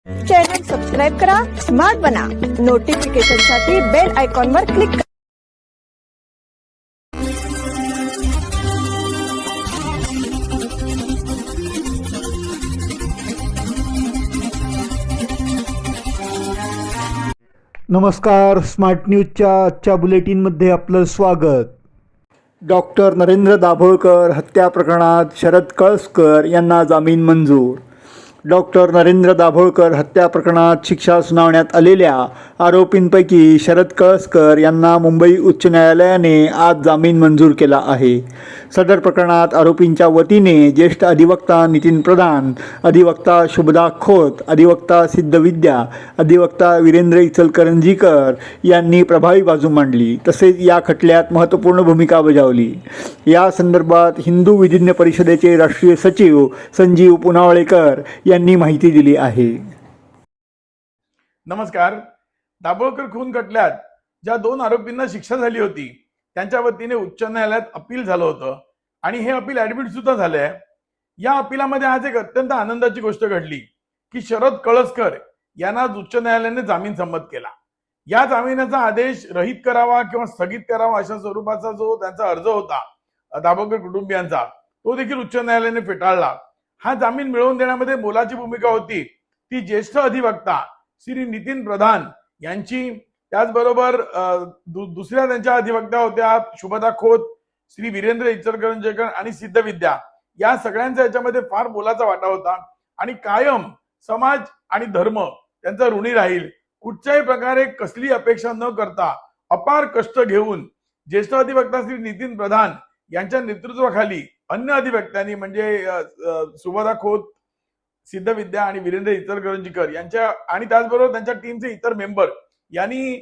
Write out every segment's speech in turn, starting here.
Channel subscribe करा, smart बना, नोटिफिकेशनसाठी bell आयकॉनवर क्लिक करा. नमस्कार, स्मार्ट न्यूजच्या आजच्या बुलेटिनमध्ये आपलं स्वागत. डॉक्टर नरेंद्र दाभोळकर हत्या प्रकरणात शरद कळसकर यांना जामीन मंजूर. डॉक्टर नरेंद्र दाभोळकर हत्या प्रकरणात शिक्षा सुनावण्यात आलेल्या आरोपींपैकी शरद कळसकर यांना मुंबई उच्च न्यायालयाने आज जामीन मंजूर केला आहे. सदर प्रकरणात आरोपींच्या वतीने ज्येष्ठ अधिवक्ता नितीन प्रधान, अधिवक्ता शुभदा खोत, अधिवक्ता सिद्धविद्या, अधिवक्ता वीरेंद्र इचलकरंजीकर यांनी प्रभावी बाजू मांडली. तसेच या खटल्यात महत्त्वपूर्ण भूमिका बजावली. या संदर्भात हिंदू विधिज्ञ परिषदेचे राष्ट्रीय सचिव संजीव पुनावळेकर यांनी माहिती दिली आहे. नमस्कार. दाभोळकर खून खटल्यात ज्या दोन आरोपींना शिक्षा झाली होती त्यांच्या वतीने उच्च न्यायालयात अपील झालं होतं आणि हे अपील ऍडमिट सुद्धा झालंय. या अपिलामध्ये आज एक अत्यंत आनंदाची गोष्ट घडली की शरद कळसकर यांना उच्च न्यायालयाने जामीन संमत केला. या जामिनाचा आदेश रहित करावा किंवा स्थगित करावा अशा स्वरूपाचा जो त्यांचा अर्ज होता दाभोळकर कुटुंबियांचा, तो देखील उच्च न्यायालयाने फेटाळला. हा जामीन मिळवून देण्यामध्ये मोलाची भूमिका होती ती ज्येष्ठ अधिवक्ता श्री नितीन प्रधान यांची, त्याचबरोबर दुसऱ्या त्यांच्या अधिवक्ता होत्या शुभदा खोत, श्री वीरेंद्र इचलकरंजीकर आणि सिद्धविद्या. या सगळ्यांचा याच्यामध्ये फार मोलाचा वाटा होता आणि कायम समाज आणि धर्म त्यांचा ऋणी राहील. कुठच्याही प्रकारे कसली अपेक्षा न करता अपार कष्ट घेऊन ज्येष्ठ अधिवक्ता श्री नितीन प्रधान यांच्या नेतृत्वाखाली अन्य अधिवक्त्यांनी म्हणजे शुभदा खोत, सिद्धविद्या आणि वीरेंद्र इचलकरंजीकर यांच्या आणि त्याचबरोबर त्यांच्या टीमचे इतर मेंबर यांनी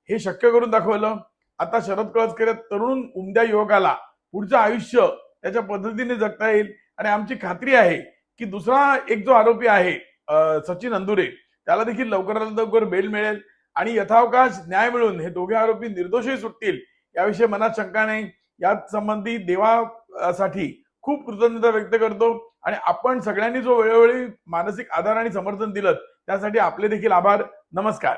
हे शक्य करून दाखवलं. आता शरद कळसकर तरुण उमद्या युवकाला पुढचं आयुष्य त्याच्या पद्धतीने जगता येईल आणि आमची खात्री आहे की दुसरा एक जो आरोपी आहे सचिन अंदुरे, त्याला देखील लवकरात लवकर बेल मिळेल आणि यथावकाश न्याय मिळून हे दोघे आरोपी निर्दोषही सुटतील याविषयी मनात शंका नाही. यात संबंधी देवासाठी खूप कृतज्ञता व्यक्त करतो आणि आपण सगळ्यांनी जो वेळोवेळी मानसिक आधार आणि समर्थन दिलं त्यासाठी आपले देखील आभार. नमस्कार.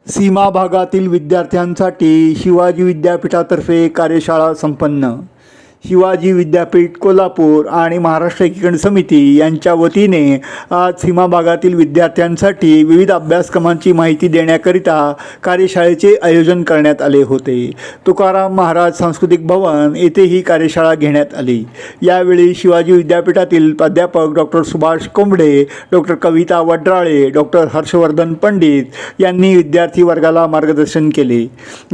सीमा भागातील विद्यार्थ्यांसाठी शिवाजी विद्यापीठातर्फे कार्यशाळा संपन्न. शिवाजी विद्यापीठ कोल्हापूर आणि महाराष्ट्र एकीकरण समिती यांच्या वतीने आज सीमा भागातील विद्यार्थ्यांसाठी विविध अभ्यासक्रमांची माहिती देण्याकरिता कार्यशाळेचे आयोजन करण्यात आले होते. तुकाराम महाराज सांस्कृतिक भवन येथे ही कार्यशाळा घेण्यात आली. यावेळी शिवाजी विद्यापीठातील प्राध्यापक डॉक्टर सुभाष कोंबडे, डॉक्टर कविता वड्राळे, डॉक्टर हर्षवर्धन पंडित यांनी विद्यार्थी वर्गाला मार्गदर्शन केले.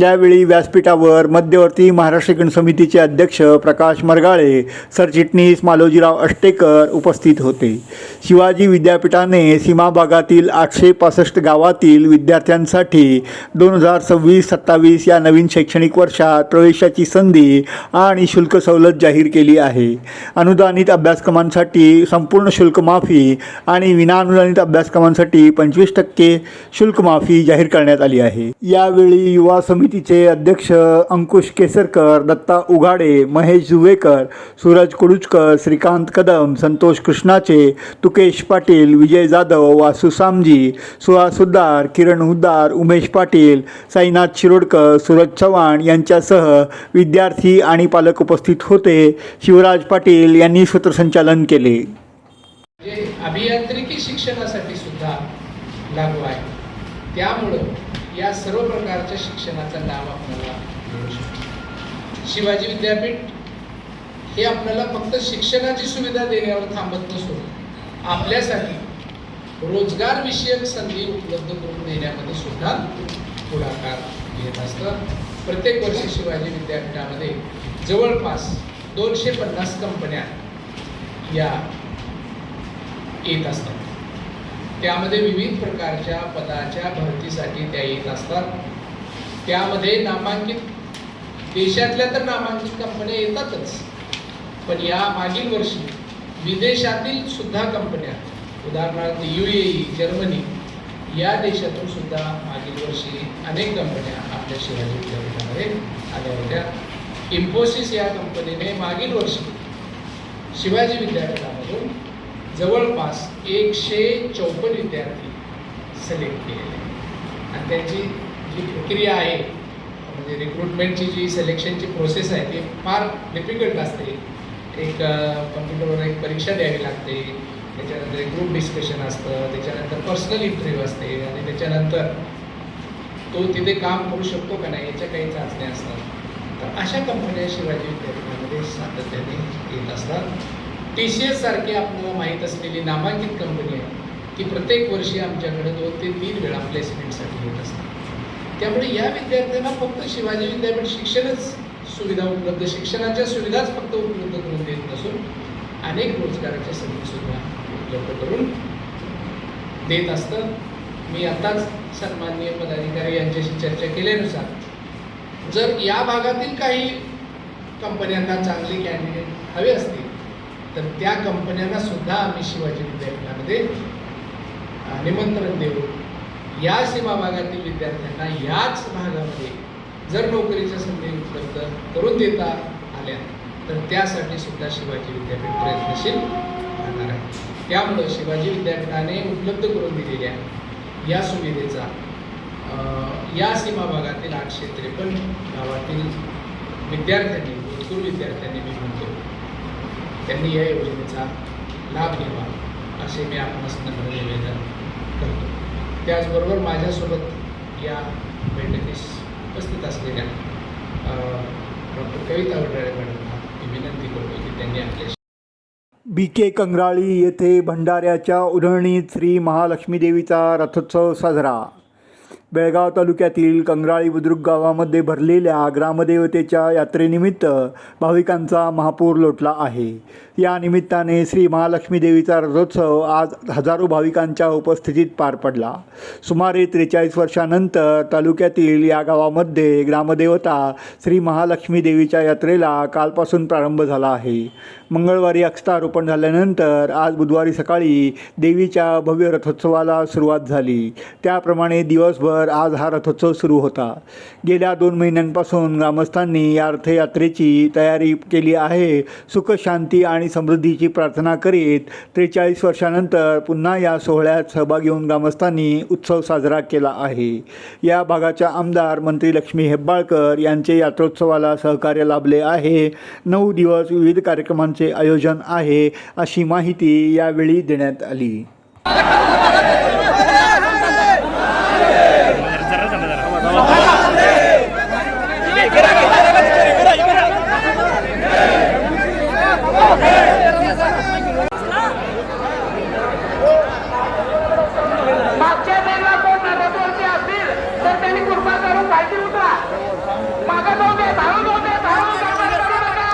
यावेळी व्यासपीठावर मध्यवर्ती महाराष्ट्र एकीकरण समितीचे अध्यक्ष प्रकाश मरगाळे, सरचिटणीस मालोजीराव अष्टेकर उपस्थित होते. शिवाजी विद्यापीठाने सीमा भागातील 865 गावातील विद्यार्थ्यांसाठी 2026-27 या नवीन शैक्षणिक वर्षात प्रवेशाची संधी आणि शुल्क सवलत जाहीर केली आहे. अनुदानित अभ्यासक्रमांसाठी संपूर्ण शुल्क माफी आणि विनाअनुदानित अभ्यासक्रमांसाठी 25% शुल्क माफी जाहीर करण्यात आली आहे. यावेळी युवा समितीचे अध्यक्ष अंकुश केसरकर, दत्ता उघाडे, महेश जुवेकर, सूरज कुडुचकर, श्रीकांत कदम, संतोष कृष्णाचे, तुकेश पाटील, विजय जाधव, वासू सामजी, सुहास हुद्दार, किरण हुद्दार, उमेश पाटील, साईनाथ शिरोडकर, सूरज चव्हाण यांच्यासह विद्यार्थी आणि पालक उपस्थित होते. शिवराज पाटील यांनी सूत्रसंचालन केले. अभियांत्रिकी शिक्षणासाठी सुद्धा लागू आहे. त्यामुळं या सर्व प्रकारच्या शिक्षणाचा लाभ आपल्याला मिळू शकतो. शिवाजी विद्यापीठ हे आपल्याला फक्त शिक्षणाची सुविधा देण्यावर थांबत नसून आपल्यासाठी रोजगार विषयक संधी उपलब्ध करून देण्यामध्ये सुद्धा पुढाकार घेत असतं. प्रत्येक वर्षी शिवाजी विद्यापीठामध्ये जवळपास 250 कंपन्या या येत असतात. त्यामध्ये विविध प्रकारच्या पदाच्या भरतीसाठी त्या येत असतात. त्यामध्ये नामांकित देशातल्या तर नामांकित कंपन्या येतातच, पण या मागील वर्षी विदेशातील सुद्धा कंपन्या, उदाहरणार्थ UAE, जर्मनी या देशातून सुद्धा मागील वर्षी अनेक कंपन्या आपल्या शिवाजी विद्यापीठामध्ये आल्या होत्या. इन्फोसिस या कंपनीने मागील वर्षी शिवाजी विद्यापीठामधून जवळपास 154 विद्यार्थी सिलेक्ट केलेले आहेत. आणि त्यांची जी प्रक्रिया आहे म्हणजे रिक्रुटमेंटची जी सिलेक्शनची प्रोसेस आहे ती फार डिफिकल्ट असते. एक कम्प्युटरवर एक परीक्षा द्यावी लागते, त्याच्यानंतर एक ग्रुप डिस्कशन असतं, त्याच्यानंतर पर्सनल इंटरव्ह्यू असते आणि त्याच्यानंतर तो तिथे काम करू शकतो का नाही याच्या काही चाचण्या असतात. तर अशा कंपन्या शिवाजी विद्यापीठामध्ये सातत्याने येत असतात. TCS सारखी आपल्याला माहीत असलेली नामांकित कंपनी आहे ती प्रत्येक वर्षी आमच्याकडे 2 ते 3 वेळा प्लेसमेंटसाठी येत असतात. त्यामुळे या विद्यार्थ्यांना फक्त शिवाजी विद्यापीठ शिक्षणच सुविधा उपलब्ध, शिक्षणाच्या सुविधाच फक्त उपलब्ध करून देत नसून अनेक रोजगाराच्या संधीसुद्धा उपलब्ध करून देत असतं. मी आताच सन्माननीय पदाधिकारी यांच्याशी चर्चा केल्यानुसार जर या भागातील काही कंपन्यांना चांगले कॅन्डिडेट हवे असतील तर त्या कंपन्यांना सुद्धा आम्ही शिवाजी विद्यापीठामध्ये निमंत्रण देऊ. या सीमा भागातील विद्यार्थ्यांना याच भागामध्ये जर नोकरीच्या संधी उपलब्ध करून देता आल्या तर त्यासाठी सुद्धा शिवाजी विद्यापीठ प्रयत्नशील राहणार आहे. त्यामुळं शिवाजी विद्यापीठाने उपलब्ध करून दिलेल्या या सुविधेचा या सीमा भागातील 853 गावातील विद्यार्थ्यांनी, भूतपूर्व विद्यार्थ्यांनी मी म्हणतो त्यांनी या योजनेचा लाभ घ्यावा असे मी आपणास नम्र निवेदन करतो. त्याचबरोबर माझ्यासोबत या बैठकीस उपस्थित असलेल्या डॉक्टर कविता वड्राळे मॅडमना मी विनंती करतो की त्यांनी आपल्या BK कंगराळी येथे भंडाऱ्याच्या उधळणीत श्री महालक्ष्मी देवीचा रथोत्सव साजरा. बेळगाव तालुक्यातील कंगराळी बुद्रुक गावामध्ये भरलेल्या ग्रामदेवतेच्या यात्रेनिमित्त भाविकांचा महापूर लोटला आहे. या निमित्ताने श्री महालक्ष्मी देवीचा रथोत्सव आज हजारो भाविकांच्या उपस्थितीत पार पडला. सुमारे 43 वर्षानंतर तालुक्यातील या गावामध्ये ग्रामदेवता श्री महालक्ष्मी देवीच्या यात्रेला कालपासून प्रारंभ झाला आहे. मंगळवारी अक्षतारोपण झाल्यानंतर आज बुधवारी सकाळी देवीच्या भव्य रथोत्सवाला सुरुवात झाली. त्याप्रमाणे दिवसभर आज हा रथोत्सव सुरू होता. गेल्या 2 महिन्यांपासून ग्रामस्थांनी या रथयात्रेची तयारी केली आहे. सुख, शांती आणि समृद्धीची प्रार्थना करीत 43 वर्षानंतर पुन्हा या सोहळ्यात सहभागी होऊन ग्रामस्थांनी उत्सव साजरा केला आहे. या भागाच्या आमदार मंत्री लक्ष्मी हेब्बाळकर यांचे यात्रोत्सवाला सहकार्य लाभले आहे. 9 दिवस विविध कार्यक्रमांचे आयोजन आहे अशी माहिती यावेळी देण्यात आली. मागच्या वेळेला कोण रथवरती असतील तर त्यांनी कृपा करून पाहिजे उतरा. मागं जाऊ दे, धावून जाऊ दे, धावून गडबड करू नका.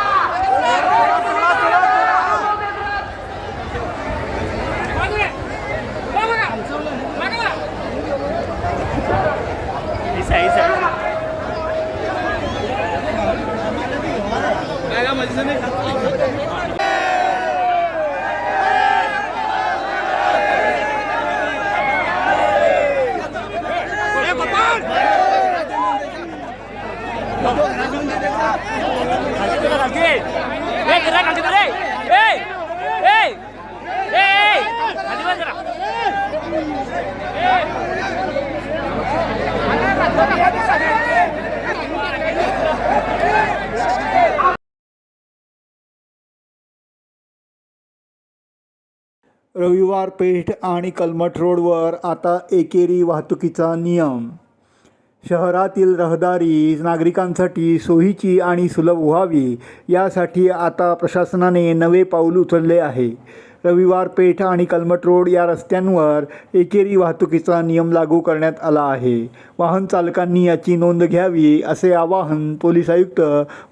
रविवार पेठ आणि कलमठ रोडवर आता एकेरी वाहतुकीचा नियम. शहरातील रहदारी नागरिकांसाठी सोयीची आणि सुलभ व्हावी यासाठी आता प्रशासनाने नवे पाऊल उचलले आहे. रविवार पेठ आणि कलमठ रोड या रस्त्यांवर एकेरी वाहतुकीचा नियम लागू करण्यात आला आहे. वाहन चालकांनी याची नोंद घ्यावी असे आवाहन पोलीस आयुक्त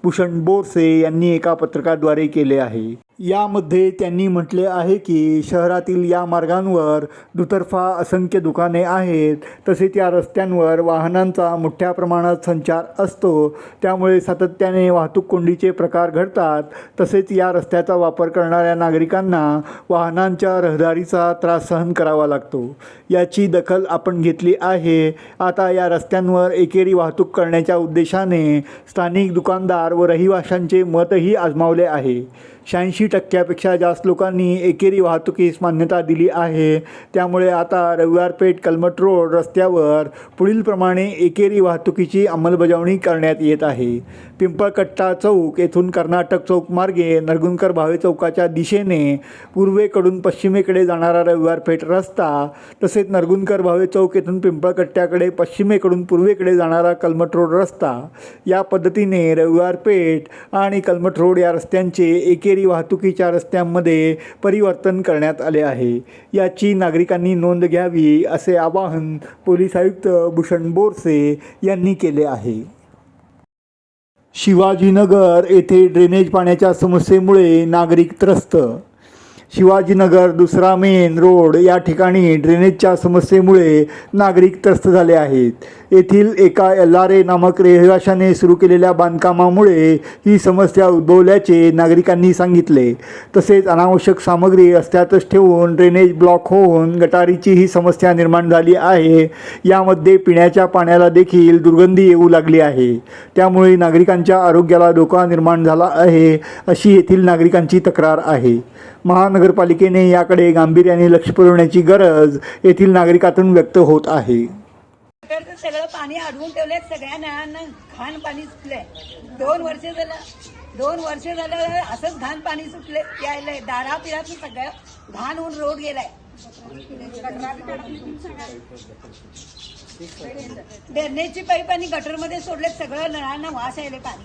भूषण बोरसे यांनी एका पत्रकाद्वारे केले आहे. यामध्ये त्यांनी म्हटले आहे की शहरातील या मार्गांवर दुतर्फा असंख्य दुकाने आहेत. तसेच या रस्त्यांवर वाहनांचा मोठ्या प्रमाणात संचार असतो. त्यामुळे सातत्याने वाहतूक कोंडीचे प्रकार घडतात. तसेच या रस्त्याचा वापर करणाऱ्या नागरिकांना वाहनांच्या रहदारीचा त्रास सहन करावा लागतो. याची दखल आपण घेतली आहे. आता या रस्त्यांवर एकेरी वाहतूक करण्याच्या उद्देशाने स्थानिक दुकानदार व रहिवाशांचे मतही आजमावले आहे. 86 80% जास्त लोकांनी एकेरी वाहतुकीस मान्यता दिली आहे. त्यामुळे आता रविवार पेठ कलमठ रोड रस्त्यावर पुढीलप्रमाणे एकेरी वाहतुकीची अंमलबजावणी करण्यात येत आहे. पिंपळकट्टा चौक येथून कर्नाटक चौक मार्गे नरगुंदकर भावे चौकाच्या दिशेने पूर्वेकडून पश्चिमेकडे जाणारा रविवार पेठ रस्ता, तसेच नरगुंदकर भावे चौक येथून पिंपळकट्ट्याकडे पश्चिमेकडून पूर्वेकडे जाणारा कलमठ रोड रस्ता, या पद्धतीने रविवार पेठ आणि कलमठ रोड या रस्त्यांचे एकेरी वाहतुकीच्या रस्त्यांमध्ये परिवर्तन करण्यात आले आहे. याची नागरिकांनी नोंद घ्यावी असे आवाहन पोलीस आयुक्त भूषण बोरसे यांनी केले आहे. शिवाजीनगर येथे ड्रेनेज पाण्याच्या समस्येमुळे नागरिक त्रस्त. शिवाजीनगर दुसरा मेन रोड या ठिकाणी ड्रेनेजच्या समस्येमुळे नागरिक त्रस्त झाले आहेत. येथील एका LRA नामक रहिवाशाने सुरू केलेल्या बांधकामामुळे ही समस्या उद्भवल्याचे नागरिकांनी सांगितले. तसेच अनावश्यक सामग्री रस्त्यातच ठेवून ड्रेनेज ब्लॉक होऊन गटारीची ही समस्या निर्माण झाली आहे. यामध्ये पिण्याच्या पाण्याला देखील दुर्गंधी येऊ लागली आहे. त्यामुळे नागरिकांच्या आरोग्याला धोका निर्माण झाला आहे, अशी येथील नागरिकांची तक्रार आहे. महानगरपालिकेने याकडे गांभीर्याने लक्ष पुरवण्याची गरज येथील नागरिकातून व्यक्त होत आहे. सगळं पाणी अडवून ठेवलंय, सगळ्या नळांना घाण पाणी सुटलंय. 2 वर्ष झालं असंच घाण पाणी सुटले यायलंय. दारा पिराचं सगळं घाण होऊन रोड गेलाय. ड्रेनेजची पाईप आणि गटरमध्ये सोडले, सगळं नळांना वास यायले पाणी.